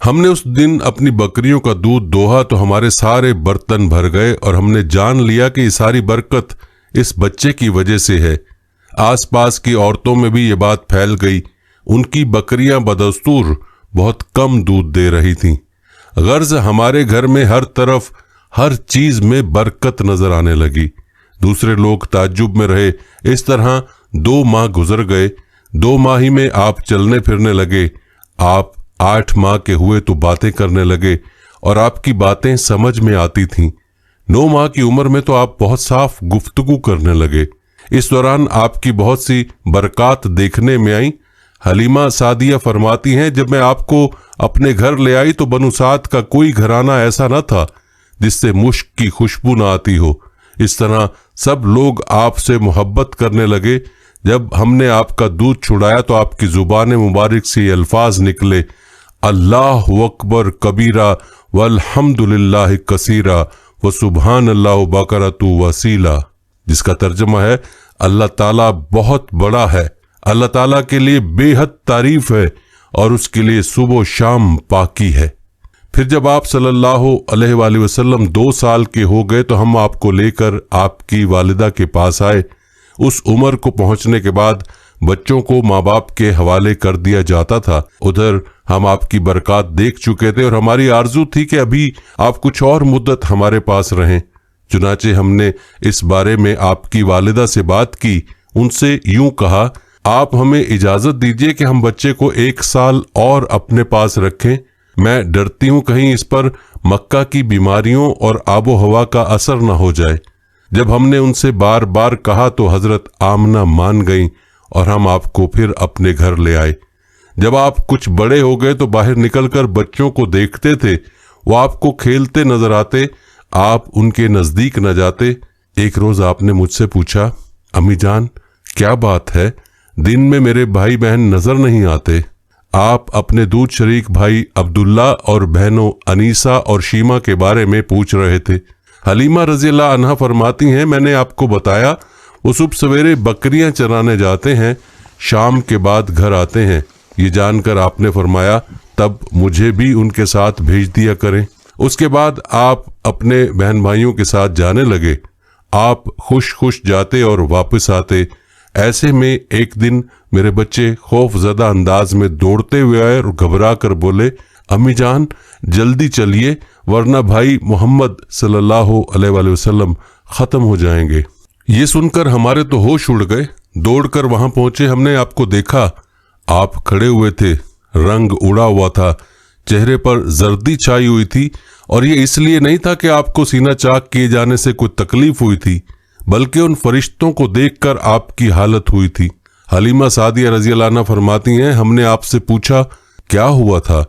ہم نے اس دن اپنی بکریوں کا دودھ دوہا تو ہمارے سارے برتن بھر گئے اور ہم نے جان لیا کہ یہ ساری برکت اس بچے کی وجہ سے ہے۔ آس پاس کی عورتوں میں بھی یہ بات پھیل گئی۔ ان کی بکریاں بدستور بہت کم دودھ دے رہی تھیں۔ غرض ہمارے گھر میں ہر طرف ہر چیز میں برکت نظر آنے لگی۔ دوسرے لوگ تعجب میں رہے۔ اس طرح 2 ماہ گزر گئے۔ 2 ماہ ہی میں آپ چلنے پھرنے لگے۔ آپ 8 ماہ کے ہوئے تو باتیں کرنے لگے اور آپ کی باتیں سمجھ میں آتی تھیں۔ 9 ماہ کی عمر میں تو آپ بہت صاف گفتگو کرنے لگے۔ اس دوران آپ کی بہت سی برکات دیکھنے میں آئیں۔ حلیمہ سعدیہ فرماتی ہیں، جب میں آپ کو اپنے گھر لے آئی تو بنو سعد کا کوئی گھرانہ ایسا نہ تھا جس سے مشک کی خوشبو نہ آتی ہو۔ اس طرح سب لوگ آپ سے محبت کرنے لگے۔ جب ہم نے آپ کا دودھ چھڑایا تو آپ کی زبان مبارک سے یہ الفاظ نکلے، اللہ اکبر کبیرہ والحمد للہ کثیرہ وسبحان اللہ بکرۃ وصیلہ، جس کا ترجمہ ہے اللہ تعالیٰ بہت بڑا ہے، اللہ تعالیٰ کے لیے بے حد تعریف ہے اور اس کے لیے صبح و شام پاکی ہے۔ پھر جب آپ صلی اللہ علیہ وآلہ وسلم 2 سال کے ہو گئے تو ہم آپ کو لے کر آپ کی والدہ کے پاس آئے۔ اس عمر کو پہنچنے کے بعد بچوں کو ماں باپ کے حوالے کر دیا جاتا تھا۔ ادھر ہم آپ کی برکات دیکھ چکے تھے اور ہماری آرزو تھی کہ ابھی آپ کچھ اور مدت ہمارے پاس رہیں۔ چنانچہ ہم نے اس بارے میں آپ کی والدہ سے بات کی۔ ان سے یوں کہا، آپ ہمیں اجازت دیجئے کہ ہم بچے کو 1 سال اور اپنے پاس رکھیں۔ میں ڈرتی ہوں کہیں اس پر مکہ کی بیماریوں اور آب و ہوا کا اثر نہ ہو جائے۔ جب ہم نے ان سے بار بار کہا تو حضرت آمنہ مان گئیں اور ہم آپ کو پھر اپنے گھر لے آئے۔ جب آپ کچھ بڑے ہو گئے تو باہر نکل کر بچوں کو دیکھتے تھے، وہ آپ کو کھیلتے نظر آتے، آپ ان کے نزدیک نہ جاتے۔ ایک روز آپ نے مجھ سے پوچھا، امی جان کیا بات ہے، دن میں میرے بھائی بہن نظر نہیں آتے؟ آپ اپنے دودھ شریک بھائی عبداللہ اور بہنوں انیسہ اور شیمہ کے بارے میں پوچھ رہے تھے۔ حلیمہ رضی اللہ عنہا فرماتی ہیں، میں نے آپ کو بتایا وہ صبح سویرے بکریاں چرانے جاتے ہیں، شام کے بعد گھر آتے ہیں۔ یہ جان کر آپ نے فرمایا، تب مجھے بھی ان کے ساتھ بھیج دیا کریں۔ اس کے بعد آپ اپنے بہن بھائیوں کے ساتھ جانے لگے۔ آپ خوش جاتے اور واپس آتے۔ ایسے میں ایک دن میرے بچے خوف زدہ انداز میں دوڑتے ہوئے آئے اور گھبرا کر بولے، امی جان جلدی چلیے ورنہ بھائی محمد صلی اللہ علیہ وآلہ وسلم ختم ہو جائیں گے۔ یہ سن کر ہمارے تو ہوش اڑ گئے۔ دوڑ کر وہاں پہنچے، ہم نے آپ کو دیکھا، آپ کھڑے ہوئے تھے، رنگ اڑا ہوا تھا، چہرے پر زردی چھائی ہوئی تھی، اور یہ اس لیے نہیں تھا کہ آپ کو سینہ چاک کیے جانے سے کوئی تکلیف ہوئی تھی، بلکہ ان فرشتوں کو دیکھ کر آپ کی حالت ہوئی تھی۔ حلیمہ سعدیہ رضی اللہ عنہ فرماتی ہیں، ہم نے آپ سے پوچھا کیا ہوا تھا؟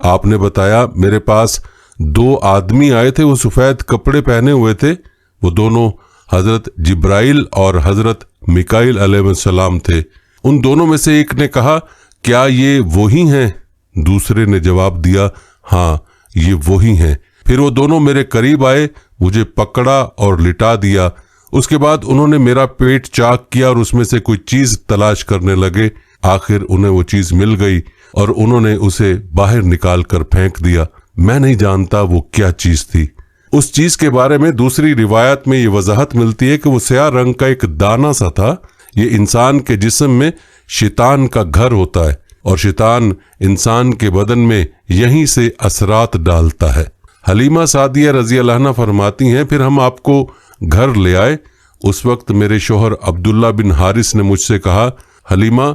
آپ نے بتایا، میرے پاس 2 آدمی آئے تھے، وہ سفید کپڑے پہنے ہوئے تھے، وہ دونوں حضرت جبرائیل اور حضرت میکائیل علیہ السلام تھے۔ ان دونوں میں سے ایک نے کہا، کیا یہ وہی ہیں؟ دوسرے نے جواب دیا، ہاں یہ وہی ہیں۔ پھر وہ دونوں میرے قریب آئے، مجھے پکڑا اور لٹا دیا۔ اس کے بعد انہوں نے میرا پیٹ چاک کیا اور اس میں سے کوئی چیز تلاش کرنے لگے۔ آخر انہیں وہ چیز مل گئی اور انہوں نے اسے باہر نکال کر پھینک دیا۔ میں نہیں جانتا وہ کیا چیز تھی۔ اس چیز کے بارے میں دوسری روایت میں یہ وضاحت ملتی ہے کہ وہ سیاہ رنگ کا ایک دانہ سا تھا۔ یہ انسان کے جسم میں شیطان کا گھر ہوتا ہے اور شیطان انسان کے بدن میں یہیں سے اثرات ڈالتا ہے۔ حلیمہ سعدیہ رضی اللہ عنہ فرماتی ہیں، پھر ہم آپ کو گھر لے آئے۔ اس وقت میرے شوہر عبداللہ بن حارث نے مجھ سے کہا، حلیمہ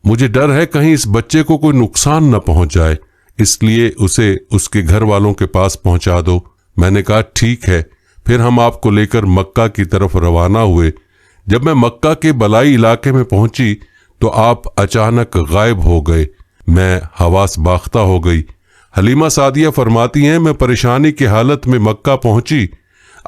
مجھے ڈر ہے کہیں اس بچے کو کوئی نقصان نہ پہنچ جائے، اس لیے اسے اس کے گھر والوں کے پاس پہنچا دو۔ میں نے کہا ٹھیک ہے۔ پھر ہم آپ کو لے کر مکہ کی طرف روانہ ہوئے۔ جب میں مکہ کے بلائی علاقے میں پہنچی تو آپ اچانک غائب ہو گئے۔ میں حواس باختہ ہو گئی۔ حلیمہ سعدیہ فرماتی ہیں، میں پریشانی کی حالت میں مکہ پہنچی۔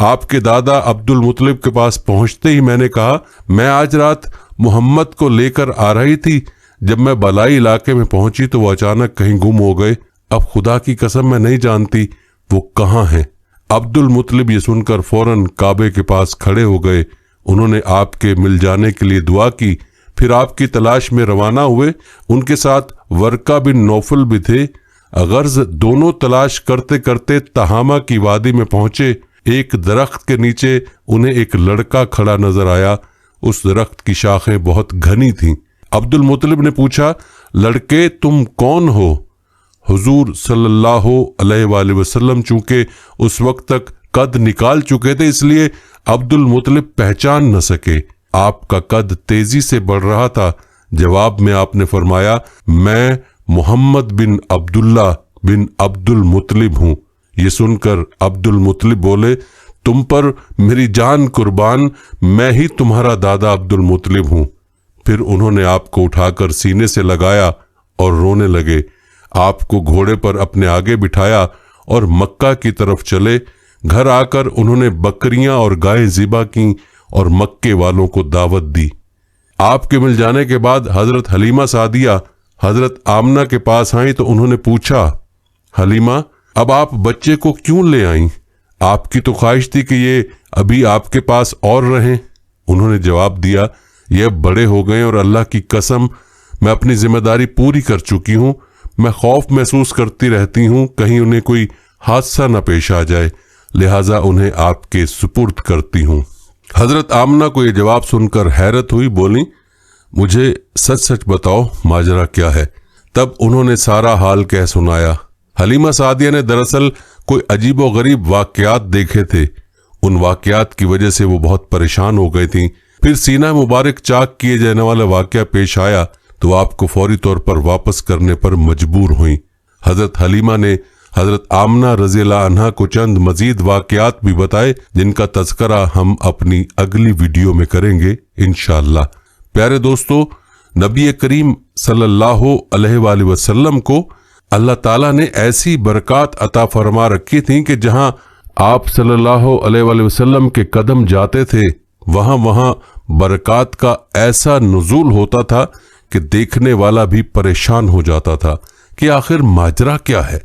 آپ کے دادا عبد المطلب کے پاس پہنچتے ہی میں نے کہا، میں آج رات محمد کو لے کر آ رہی تھی، جب میں بلائی علاقے میں پہنچی تو وہ اچانک کہیں گم ہو گئے۔ اب خدا کی قسم میں نہیں جانتی وہ کہاں ہیں۔ عبد المطلب یہ سن کر فوراً کعبے کے پاس کھڑے ہو گئے۔ انہوں نے آپ کے مل جانے کے لیے دعا کی، پھر آپ کی تلاش میں روانہ ہوئے۔ ان کے ساتھ ورقہ بن نوفل بھی تھے۔ غرض دونوں تلاش کرتے کرتے تہامہ کی وادی میں پہنچے۔ ایک درخت کے نیچے انہیں ایک لڑکا کھڑا نظر آیا۔ اس درخت کی شاخیں بہت گھنی تھیں۔ عبد المطلب نے پوچھا، لڑکے تم کون ہو؟ حضور صلی اللہ علیہ وآلہ وسلم چونکہ اس وقت تک قد نکال چکے تھے، اس لیے عبد المطلب پہچان نہ سکے۔ آپ کا قد تیزی سے بڑھ رہا تھا۔ جواب میں آپ نے فرمایا، میں محمد بن عبداللہ بن عبد المطلب ہوں۔ یہ سن کر عبد المطلب بولے، تم پر میری جان قربان، میں ہی تمہارا دادا عبد المطلب ہوں۔ پھر انہوں نے آپ کو اٹھا کر سینے سے لگایا اور رونے لگے۔ آپ کو گھوڑے پر اپنے آگے بٹھایا اور مکہ کی طرف چلے۔ گھر آ کر انہوں نے بکریاں اور گائیں ذبح کیں اور مکے والوں کو دعوت دی۔ آپ کے مل جانے کے بعد حضرت حلیمہ سعدیہ حضرت آمنہ کے پاس آئیں تو انہوں نے پوچھا، حلیمہ اب آپ بچے کو کیوں لے آئیں؟ آپ کی تو خواہش تھی کہ یہ ابھی آپ کے پاس اور رہیں۔ انہوں نے جواب دیا، یہ اب بڑے ہو گئے اور اللہ کی قسم میں اپنی ذمہ داری پوری کر چکی ہوں۔ میں خوف محسوس کرتی رہتی ہوں کہیں انہیں کوئی حادثہ نہ پیش آ جائے، لہٰذا انہیں آپ کے سپرد کرتی ہوں۔ حضرت آمنہ کو یہ جواب سن کر حیرت ہوئی، بولی، مجھے سچ سچ بتاؤ ماجرا کیا ہے؟ تب انہوں نے سارا حال کہہ سنایا۔ حلیمہ سعدیہ نے دراصل کوئی عجیب و غریب واقعات دیکھے تھے۔ ان واقعات کی وجہ سے وہ بہت پریشان ہو گئی تھیں۔ پھر سینہ مبارک چاک کیے جانے والا واقعہ پیش آیا تو آپ کو فوری طور پر واپس کرنے پر مجبور ہوئیں۔ حضرت حلیمہ نے حضرت آمنہ رضی اللہ عنہا کو چند مزید واقعات بھی بتائے جن کا تذکرہ ہم اپنی اگلی ویڈیو میں کریں گے انشاءاللہ۔ پیارے دوستو، نبی کریم صلی اللہ علیہ وآلہ وسلم کو اللہ تعالیٰ نے ایسی برکات عطا فرما رکھی تھیں کہ جہاں آپ صلی اللہ علیہ وآلہ وسلم کے قدم جاتے تھے وہاں برکات کا ایسا نزول ہوتا تھا کہ دیکھنے والا بھی پریشان ہو جاتا تھا کہ آخر ماجرا کیا ہے۔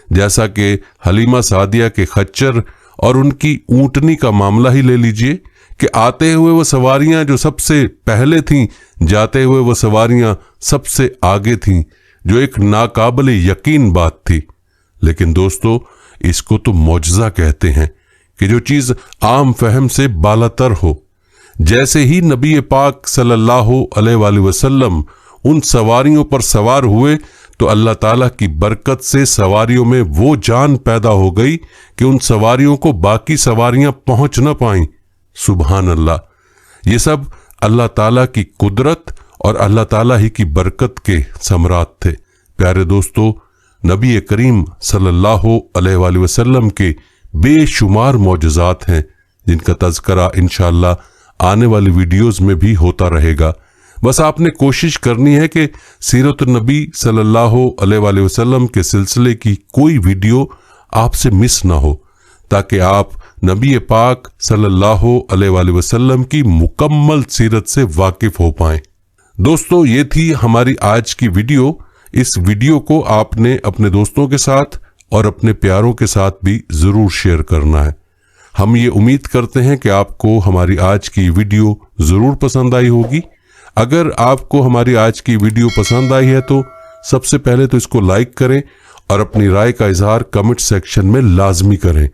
جیسا کہ حلیمہ سعدیہ کے خچر اور ان کی اونٹنی کا معاملہ ہی لے لیجئے کہ آتے ہوئے وہ سواریاں جو سب سے پہلے تھیں، جاتے ہوئے وہ سواریاں سب سے آگے تھیں، جو ایک ناقابل یقین بات تھی۔ لیکن دوستو، اس کو تو معجزہ کہتے ہیں کہ جو چیز عام فہم سے بالاتر ہو۔ جیسے ہی نبی پاک صلی اللہ علیہ وآلہ وسلم ان سواریوں پر سوار ہوئے تو اللہ تعالیٰ کی برکت سے سواریوں میں وہ جان پیدا ہو گئی کہ ان سواریوں کو باقی سواریاں پہنچ نہ پائیں۔ سبحان اللہ! یہ سب اللہ تعالیٰ کی قدرت اور اللہ تعالیٰ ہی کی برکت کے ثمرات تھے۔ پیارے دوستو، نبی کریم صلی اللہ علیہ وآلہ وسلم کے بے شمار معجزات ہیں جن کا تذکرہ انشاءاللہ آنے والی ویڈیوز میں بھی ہوتا رہے گا۔ بس آپ نے کوشش کرنی ہے کہ سیرت النبی صلی اللہ علیہ وآلہ وسلم کے سلسلے کی کوئی ویڈیو آپ سے مس نہ ہو، تاکہ آپ نبی پاک صلی اللہ علیہ وآلہ وسلم کی مکمل سیرت سے واقف ہو پائیں۔ دوستو، یہ تھی ہماری آج کی ویڈیو۔ اس ویڈیو کو آپ نے اپنے دوستوں کے ساتھ اور اپنے پیاروں کے ساتھ بھی ضرور شیئر کرنا ہے۔ ہم یہ امید کرتے ہیں کہ آپ کو ہماری آج کی ویڈیو ضرور پسند آئی ہوگی۔ اگر آپ کو ہماری آج کی ویڈیو پسند آئی ہے تو سب سے پہلے تو اس کو لائک کریں اور اپنی رائے کا اظہار کمنٹ سیکشن میں لازمی کریں۔